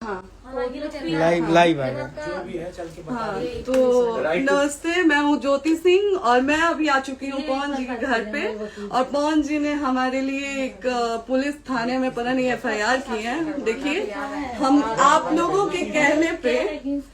हाँ live live आएगा जो भी है चल के बता हाँ दे। तो नमस्ते, मैं हूँ ज्योति सिंह और मैं अभी आ चुकी हूँ पवन जी के घर पे। और पवन जी ने हमारे लिए एक पुलिस थाने में पता नहीं FIR की है। देखिए, हम आप लोगों के कहने पे,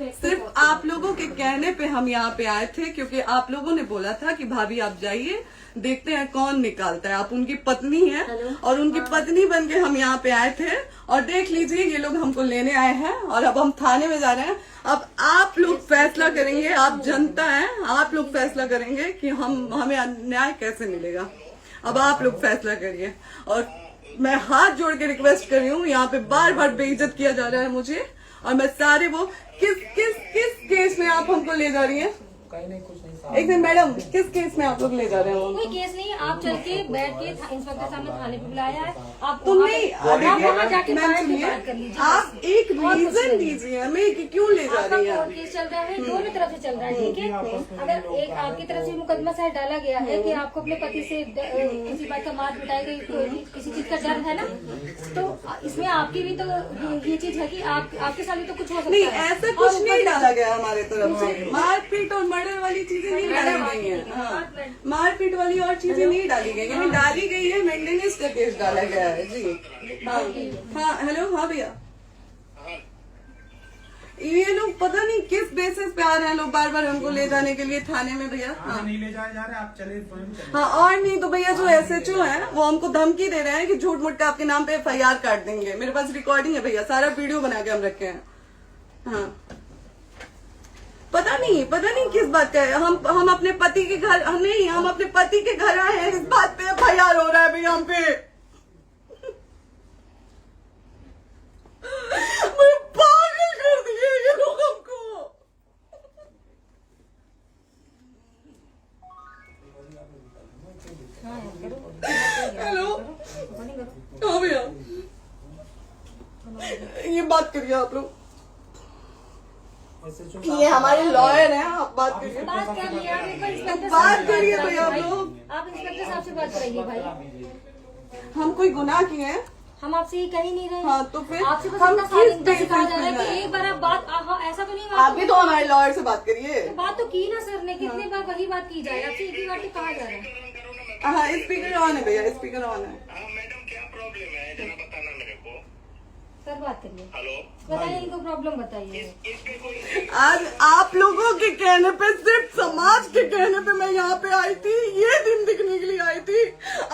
सिर्फ आप लोगों के कहने पे हम यहाँ पे आए थे, क्योंकि आप लोगों ने बोला था कि भाभी आप जाइए, देखते हैं कौन निकालता है। आप उनकी पत्नी हैं और उनकी पत्नी बन के हम यहाँ पे आए थे। और देख लीजिए, ये लोग हमको लेने आए हैं और अब हम थाने में जा रहे हैं। अब आप लोग फैसला करेंगे, आप जनता हैं, आप लोग फैसला करेंगे कि हमें न्याय कैसे मिलेगा। अब आप लोग फैसला करिए। और मैं हाथ जोड़ के रिक्वेस्ट कर रही हूँ, यहाँ पे बार बार बेइज्जत किया जा रहा है मुझे। और मैं सारे वो किस केस में आप हमको ले जा रही हैं? कहीं नहीं, कुछ नहीं। एक दिन मैडम, किस केस में आप लोग ले जा रहे हो? कोई केस नहीं, आप चल के बैठ के इंस्पेक्टर साहब ने थाने पे बुलाया है। आप तुम नहीं, आप वहाँ जाके मैम बैठ के सुनिए, बात कर लीजिए। आप एक रीजन दीजिए हमें कि क्यों ले जा आपका रही हैं। कोर्ट केस चल रहा है, दोनों तरफ से चल रहा है, ठीक है। अगर एक आपकी तरफ से मुकदमा शायद डाला गया है कि आपको अपने पति से किसी बात का मार पिटाई गई, किसी चीज का डर है ना, तो इसमें आपकी भी तो ये चीज है कि आपके साथ भी तो कुछ हो सकता नहीं, है। ऐसा कुछ नहीं डाला गया हमारे तरफ से। मारपीट और मर्डर वाली चीजें नहीं डाली गई है। हाँ, मारपीट वाली और चीजें नहीं डाली गई है। डाली गई है मेंटेनेंस का केस डाला गया है जी। हाँ हेलो, हाँ भैया, ये लोग पता नहीं किस बेसिस पे आ रहे हैं लोग बार बार हमको ले जाने के लिए थाने में भैया। हाँ नहीं ले जाए जा रहे, आप चले स्वयं चले। हाँ, और नहीं तो भैया जो SHO है वो हमको धमकी दे रहे हैं कि झूठ मूठ का आपके नाम पे FIR काट देंगे। मेरे पास रिकॉर्डिंग है भैया, सारा वीडियो बना के हम रखे हैं। हाँ, पता नहीं किस बात का है। हम अपने पति के घर, नहीं, हम अपने पति के घर आए हैं, इस बात पे FIR हो रहा है भैया हम पे। पागल कर दिए ये लोग हमको। हेलो, हाँ भैया, ये बात करिए आप लोग। ये हमारे लॉयर हैं, आप बात करिए। बात कर लिया, आप एक बार इंस्पेक्टर बात साहब से करिए बात भैया आप करिए। लोग। आप इंस्पेक्टर साहब से बात कराइए भाई। हम कोई गुनाह किए हैं? हम आपसे ये कह ही नहीं रहे। हाँ, तो फिर आपसे बस हम इतना किस सारी सिखाया जा रहा है बेसिस पे कि एक बार आप बात ऐसा तो नहीं आप भी तो हमारे लॉयर से बात करिए। तो बात तो की ना सर ने, कितनी बार वही बात की जाए, आपसे एक ही बार तो कहा जा रहा है। हाँ, स्पीकर ऑन है भैया, स्पीकर ऑन है। हाँ मैडम, क्या प्रॉब्लम है जरा बताना मेरे को। सर बात करिए, हेलो, बताइए इनको प्रॉब्लम बताइए। इसके कोई आज आप लोगों के कहने पे, सिर्फ समाज के कहने पे मैं यहाँ पे आई थी, ये दिन दिखने के लिए आई थी।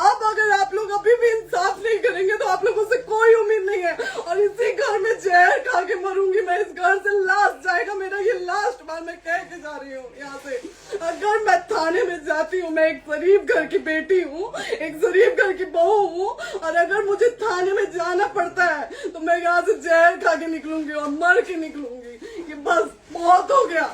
अब अगर आप लोग अभी भी इंसाफ नहीं करेंगे तो आप लोगों से कोई उम्मीद नहीं है। और इसी घर में जहर खा के मरूंगी मैं। इस घर से लास्ट जाएगा मेरा, ये लास्ट बार मैं कह के जा रही हूँ यहाँ से। अगर मैं थाने में जाती हूँ, मैं एक गरीब घर की बेटी हूँ, एक गरीब घर की बहू हूँ, और अगर मुझे थाने में जाना पड़ता है तो मैं यहाँ से जहर खा के निकलूंगी और मर के निकलूंगी। ये बस बहुत हो गया।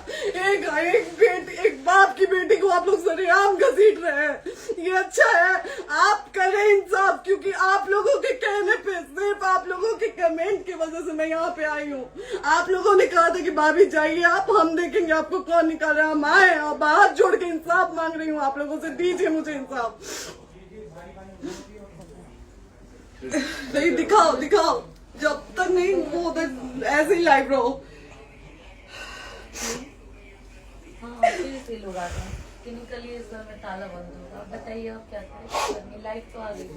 एक बाप की बेटी को आप लोग सरेआम घसीट रहे हैं। ये अच्छा है, आप करें इंसाफ, क्योंकि आप लोगों के कहने पे, सिर्फ आप लोगों के कमेंट की वजह से मैं यहाँ पे आई हूँ। आप लोगों ने कहा था कि भाभी जाइए आप, हम देखेंगे आपको कौन निकाल रहा है। हम आए और हाथ जोड़ के इंसाफ मांग रही हूँ आप लोगों से, दीजिए मुझे इंसाफ। नहीं, दिखाओ, जब तक नहीं वो उधर ऐसे ही लाइव रहो। हाँ, फिर से लोग आ गए कि निकलिए, इस घर में ताला बंद होगा। बताइए आप क्या करें, लाइफ तो आ गई।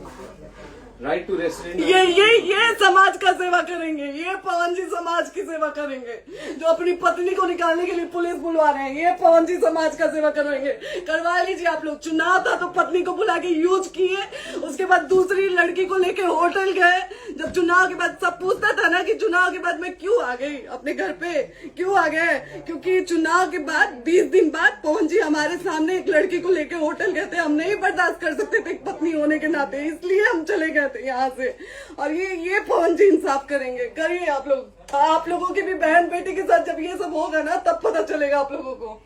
राइट टू रेसिडेंट, ये समाज का सेवा करेंगे, ये पवन जी समाज की सेवा करेंगे। जो अपनी पत्नी को निकालने के लिए पुलिस बुलवा रहे हैं, ये पवन जी समाज का सेवा करेंगे। करवा लीजिए आप लोग। चुनाव था तो पत्नी को बुला के यूज किए, उसके बाद दूसरी लड़की को लेके होटल गए। जब चुनाव के बाद सब पूछता था ना कि चुनाव के बाद मैं क्यों आ गई अपने घर पे, क्यों आ गए, क्योंकि चुनाव के बाद 20 दिन बाद पवन जी हमारे सामने एक लड़की को लेके होटल गए थे। हम नहीं बर्दाश्त कर सकते थे पत्नी होने के नाते, इसलिए हम चले गए थे यहाँ से। और ये पवन जी इंसाफ करेंगे। करिए आप लोग। आप लोगों की भी बहन बेटी के साथ जब ये सब होगा ना, तब पता चलेगा आप लोगों को।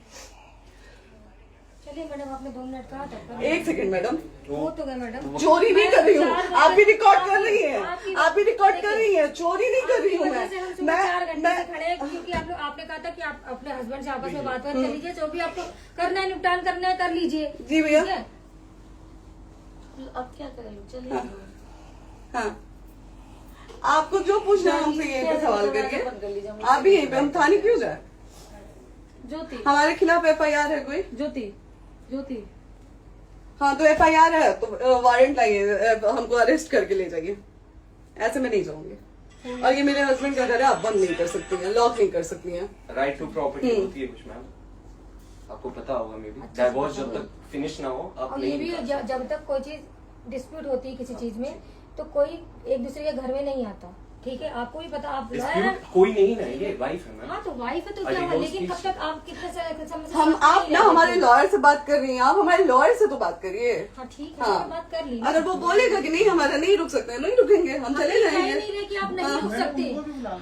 चलिए मैडम, आपने 2 मिनट कहा था। एक सेकंड मैडम, वो तो गए मैडम। चोरी नहीं कर रही हूँ, आप भी रिकॉर्ड कर रही हैं, आप भी रिकॉर्ड कर रही हैं। चोरी नहीं कर रही हूँ मैं। 4 घंटे से खड़े हैं, क्योंकि आपने कहा था कि आप अपने हस्बैंड से आपस में बात कर लीजिए, जो भी आपको करना है, निपटान करना है, कर लीजिए। जी भैया। ठीक है? अब क्या करें, चलिए। हाँ, आपको जो पूछना है हमसे यहीं पे सवाल करिए। आप भी यहीं पे, हम थाने क्यों जाए? ज्योति हमारे खिलाफ FIR है कोई? ज्योति हाँ तो FIR है तो वारंट लाइए, हमको अरेस्ट करके ले जाइए। ऐसे मैं नहीं जाऊंगी। और ये मेरे हस्बैंड का घर है, आप बंद नहीं कर सकती हैं, लॉक नहीं कर सकती हैं। राइट टू प्रॉपर्टी होती है कुछ मैम, आपको पता होगा मे बी। डाइवोर्स जब तक फिनिश ना हो आप और ये नहीं भी निकाल सकते। जब तक कोई चीज डिस्प्यूट होती है किसी चीज में तो कोई एक दूसरे के घर में नहीं आता, ठीक है? आपको भी पता, आप लॉयर हैं। Dispute कोई नहीं ना, ये वाइफ है मैम। हाँ तो वाइफ है तो क्या हुआ, लेकिन कब तक आप कितने समय से हम साथ आप नहीं ना रहते हमारे थे? लॉयर से बात कर रही हैं, आप हमारे लॉयर से तो बात करिए। हाँ ठीक है, हाँ। मैंने बात कर ली। अगर वो बोलेगा कि नहीं हमारा नहीं रुक सकते, नहीं रुकेंगे, हम चले कह जाएंगे। नहीं रहे कि आप नहीं रुक सकते,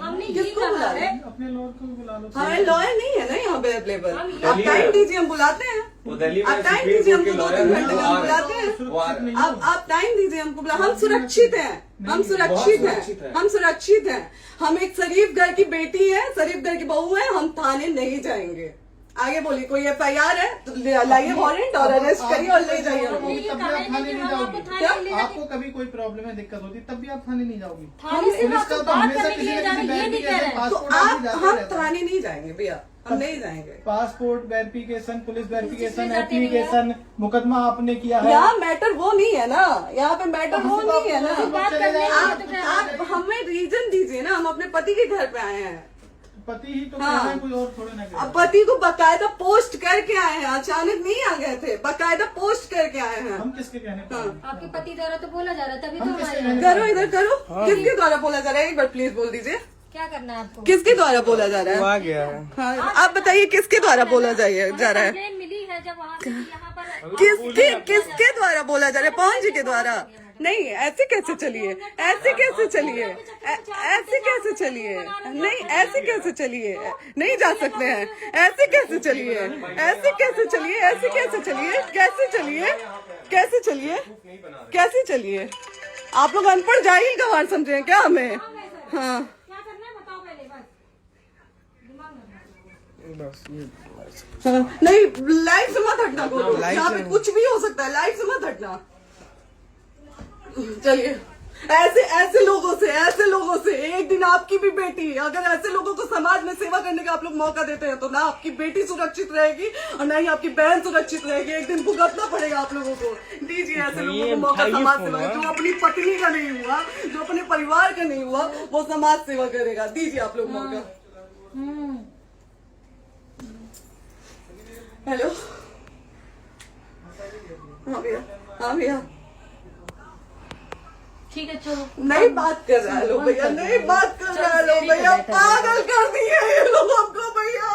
हमने ये किसको कहा बुला है। अपने लॉयर को भी बुला लो। हमारे लॉयर नहीं है ना यहाँ पे अवेलेबल। हम आप टाइम दीजिए, हम बुलाते हैं। वो दिल्ली में आप टाइम सुप्रीम दीजिए, कोर्ट के हमको 2-3 लॉयर घंटे में हम बुलाते हैं। वो आ रहे हैं। आप टाइम दीजिए हमको, हम सुरक्षित हैं, हम सुरक्षित सुरक्षित हैं, हैं। हम सुरक्षित हैं। हम एक शरीफ घर की बेटी है, शरीफ घर की बहू है, हम थाने नहीं जाएंगे। आगे बोलिए, कोई FIR है तो लाइए वारंट और अरेस्ट करिए और ले जाइए हमको। ये तब भी कहा आप है थाने कि नहीं हम आपको जाओगी। थाने ले जाके- आपको कभी कोई प्रॉब्लम है, दिक्कत होती, तब भी आप थाने नहीं जाओगी। थाने से पुलिस बात का तो बात हमेशा करने के किसी लिए न जाना, किसी ये नहीं कह रहे हैं। तो पासपोर्ट आप आदि जाते हम रहता है। थाने नहीं जाएंगे भैया, हम नहीं जाएंगे। पासपोर्ट वेरिफिकेशन, पुलिस वेरिफिकेशन, किस चीज़ में जाते हैं एप्लीकेशन, मुकदमा आपने किया है। यहाँ मैटर वो नहीं है ना, यहाँ पे मैटर वो नहीं है ना। बात करने के लिए आप तो क्या- आप हमें रीजन दीजिए ना, हम अपने पति के घर पे आए हैं। पति ही तो हाँ। कह रहे हैं, कोई और थोड़े ना कह रहे अब हैं। पति को बकायदा पोस्ट करके आए हैं, अचानक नहीं आ गए थे, बकायदा पोस्ट करके आए हैं। हम किसके कहने पर आए? आपके पति द्वारा तो बोला जा रहा है, तभी तो हम हमारे किसके यहाँ- कहने करो इधर करो, किसके द्वारा बोला जा रहा है? एक बार प्लीज बोल दीजिए, क्या करना है आपको? किसके द्वारा बोला जा रहा वो है? आ गया है। हाँ, आप बताइए किसके द्वारा बोला जा रहा है? कंप्लेन मिली है जब वहाँ से यहाँ पर किसके द्वारा बोला जा रहा है? पवन जी के द्वारा? नहीं, ऐसे कैसे चलिए, ऐसे कैसे चलिए, ऐसे कैसे चलिए, नहीं ऐसे कैसे चलिए, नहीं जा सकते हैं, ऐसे कैसे चलिए, ऐसे कैसे चलिए, ऐसे कैसे चलिए, कैसे चलिए, कैसे चलिए, कैसे चलिए? आप लोग अनपढ़ जाहिल गंवार समझे हैं क्या हमें? हाँ क्या करना है बताओ पहले, बस दिमाग में बस ये हाँ, नहीं लाइफ से मत हटना को, लाइफ यहाँ पे से- कुछ भी हो सकता है, लाइफ से मत हटना। चलिए, ऐसे लोगों से एक दिन आपकी भी बेटी, अगर ऐसे लोगों को समाज में सेवा करने का आप लोग मौका देते हैं तो ना आपकी बेटी सुरक्षित रहेगी और ना ही आपकी बहन सुरक्षित रहेगी। एक दिन भुगतना पड़ेगा आप लोगों को। दीजिए ऐसे लोगों को मौका उठाइए समाज फोन, सेवा, जो अपनी पत्नी का नहीं हुआ, जो अपने परिवार का नहीं हुआ, वो समाज सेवा करेगा। दीजिए आप लोग मौका। हेलो, हाँ भैया, हाँ भैया, ठीक है चलो। नहीं बात कर रहा है लोग भैया, नहीं बात कर रहा है लोग भैया, पागल कर दिए ये लोग हमको भैया।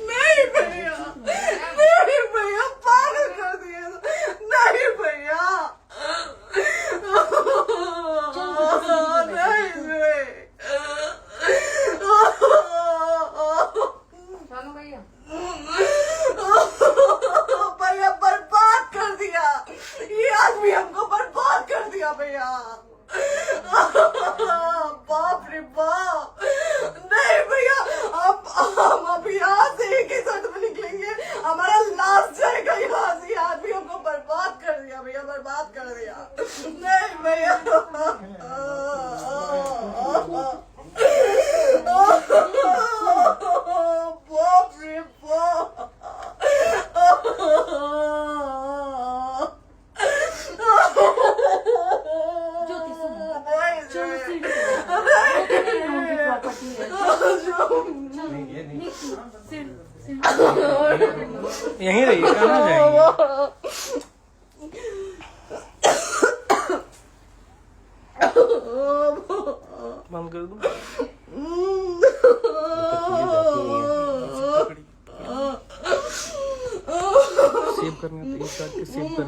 नहीं भैया, नहीं भैया, पागल कर दिए, नहीं भैया, नहीं चलो भैया, भैया बर्बाद कर दिया ये आदमी, हमको बर्बाद कर दिया भैया। बाप रे बाप, नहीं भैया, अब हम अब यहाँ से एक ही शर्त में निकलेंगे, हमारा लास्ट जाएगा यहाँ से। ये आदमी हमको बर्बाद कर दिया भैया, बर्बाद कर दिया। नहीं भैया, बाप रे बाप, ज्योति सुनो, नहीं, चलो सीढ़ी नहीं, प्रॉपर्टी है, नहीं, ये नहीं। सीढ़ी यहीं रहिए, कहाँ जाएंगे? बंद कर दो। सेव करना तो एक काट के सेव कर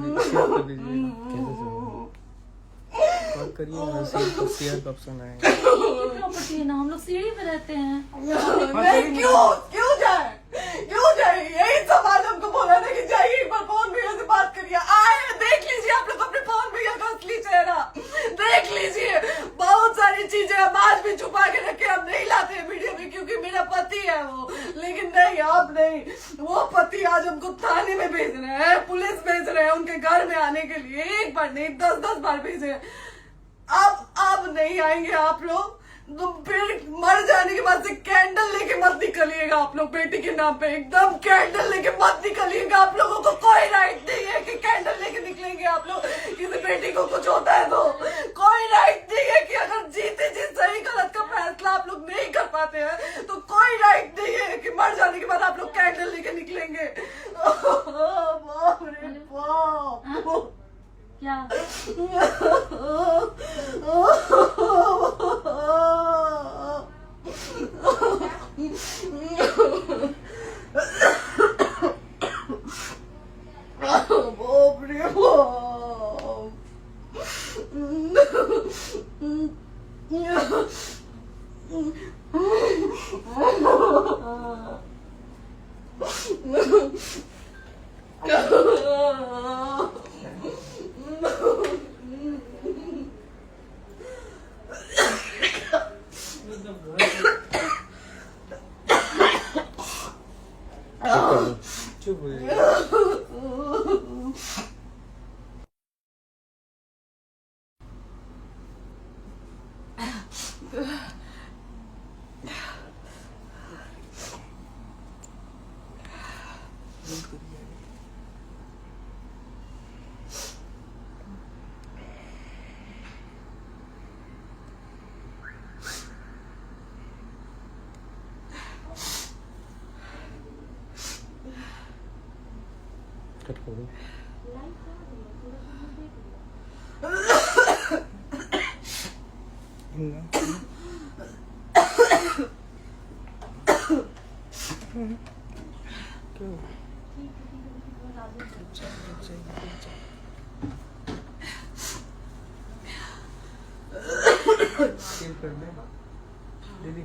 दीजिए। कॉल करिए ना, सेव शेयर का ऑप्शन आएगा। प्रॉपर्टी है ना, हम लोग सीढ़ी पे रहते हैं। नहीं, क्यों जाए? यही समाज हमको बोला था कि जाइए एक बार पवन भैया से बात करिए। आए, देख लीजिए आप लोग अपने पवन भैया का असली चेहरा, देख लीजिए। बहुत सारी चीजें हम आज भी छुपा के रखे, हम नहीं लाते वीडियो में क्योंकि मेरा पति है वो, लेकिन नहीं, अब नहीं। वो पति आज हमको थाने में भेज रहे हैं, पुलिस भेज रहे हैं उनके घर में आने के लिए, एक बार नहीं 10-10 बार भेजे हैं। अब नहीं आएंगे आप लोग, तो फिर मर जाने के बाद से कैंडल लेके मत निकलिएगा आप लोग बेटी के नाम पे, एकदम कैंडल लेके मत निकलिएगा। आप लोगों को कोई राइट नहीं है कि कैंडल लेके निकलेंगे आप लोग। किसी बेटी को कुछ होता है तो कोई राइट नहीं है कि अगर जीते जी सही गलत का फैसला आप लोग नहीं कर पाते हैं तो कोई राइट नहीं है कि मर जाने के बाद आप लोग कैंडल लेके निकलेंगे। बाप रे बाप। क्या बाप रे चुप हो जाइए। कट कर दो। सेव कर दे दीदी।